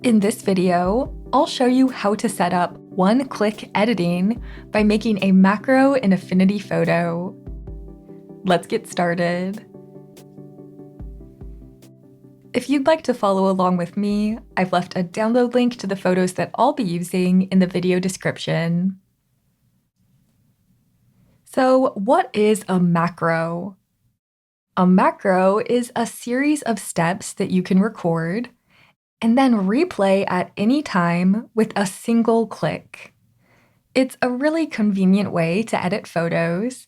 In this video, I'll show you how to set up one-click editing by making a macro in Affinity Photo. Let's get started. If you'd like to follow along with me, I've left a download link to the photos that I'll be using in the video description. So, what is a macro? A macro is a series of steps that you can record and then replay at any time with a single click. It's a really convenient way to edit photos,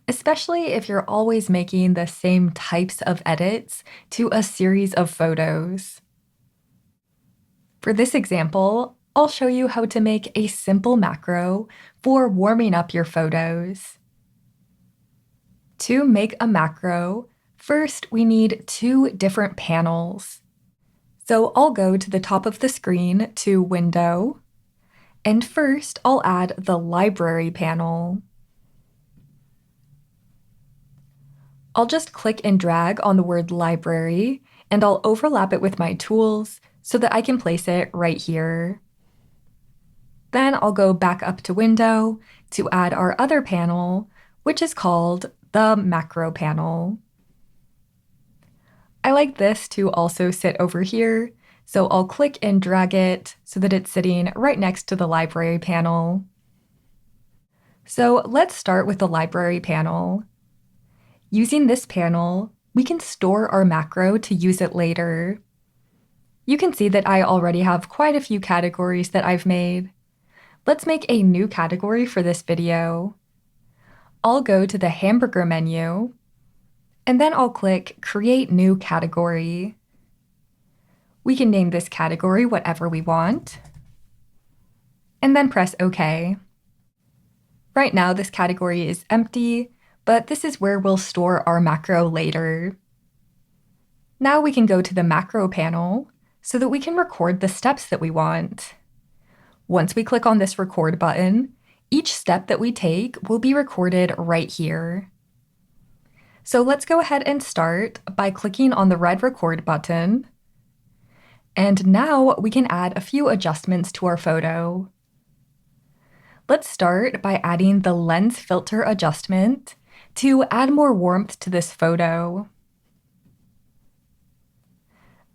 especially if you're always making the same types of edits to a series of photos. For this example, I'll show you how to make a simple macro for warming up your photos. To make a macro, first we need two different panels. So I'll go to the top of the screen to Window, and first I'll add the Library panel. I'll just click and drag on the word Library, and I'll overlap it with my tools so that I can place it right here. Then I'll go back up to Window to add our other panel, which is called the Macro panel. I like this to also sit over here, so I'll click and drag it so that it's sitting right next to the Library panel. So let's start with the Library panel. Using this panel, we can store our macro to use it later. You can see that I already have quite a few categories that I've made. Let's make a new category for this video. I'll go to the hamburger menu, and then I'll click Create New Category. We can name this category whatever we want, and then press OK. Right now, this category is empty, but this is where we'll store our macro later. Now we can go to the macro panel so that we can record the steps that we want. Once we click on this record button, each step that we take will be recorded right here. So let's go ahead and start by clicking on the red record button. And now we can add a few adjustments to our photo. Let's start by adding the lens filter adjustment to add more warmth to this photo.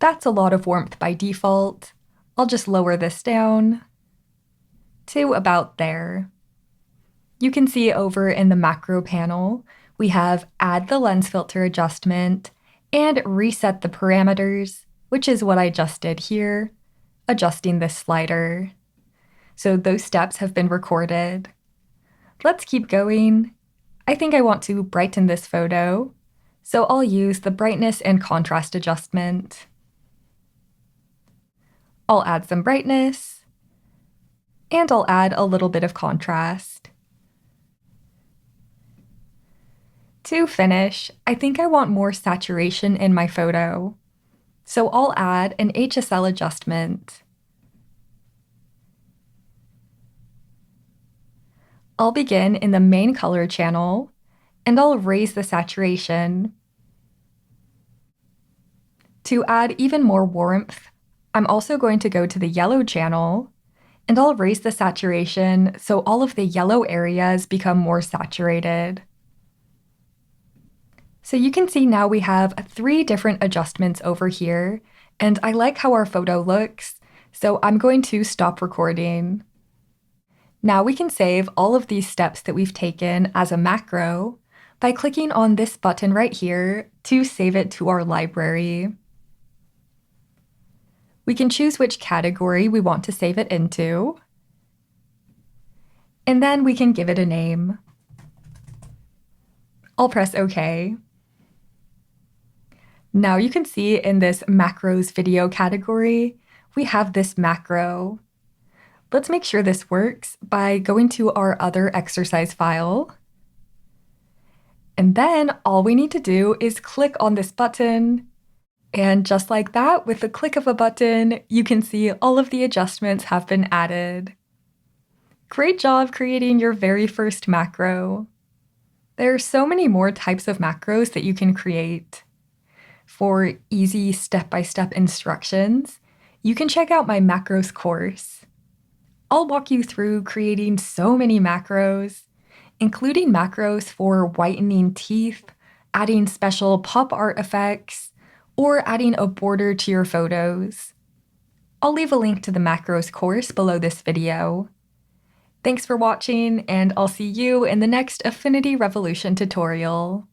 That's a lot of warmth by default. I'll just lower this down to about there. You can see over in the macro panel, we have add the lens filter adjustment and reset the parameters, which is what I just did here, adjusting this slider. So those steps have been recorded. Let's keep going. I think I want to brighten this photo, so I'll use the brightness and contrast adjustment. I'll add some brightness, and I'll add a little bit of contrast. To finish, I think I want more saturation in my photo, so I'll add an HSL adjustment. I'll begin in the main color channel, and I'll raise the saturation. To add even more warmth, I'm also going to go to the yellow channel, and I'll raise the saturation so all of the yellow areas become more saturated. So you can see now we have 3 different adjustments over here, and I like how our photo looks, so I'm going to stop recording. Now we can save all of these steps that we've taken as a macro by clicking on this button right here to save it to our library. We can choose which category we want to save it into, and then we can give it a name. I'll press OK. Now you can see in this macros video category, we have this macro. Let's make sure this works by going to our other exercise file. And then all we need to do is click on this button. And just like that, with the click of a button, you can see all of the adjustments have been added. Great job creating your very first macro. There are so many more types of macros that you can create. For easy step-by-step instructions, you can check out my macros course. I'll walk you through creating so many macros, including macros for whitening teeth, adding special pop art effects, or adding a border to your photos. I'll leave a link to the macros course below this video. Thanks for watching, and I'll see you in the next Affinity Revolution tutorial.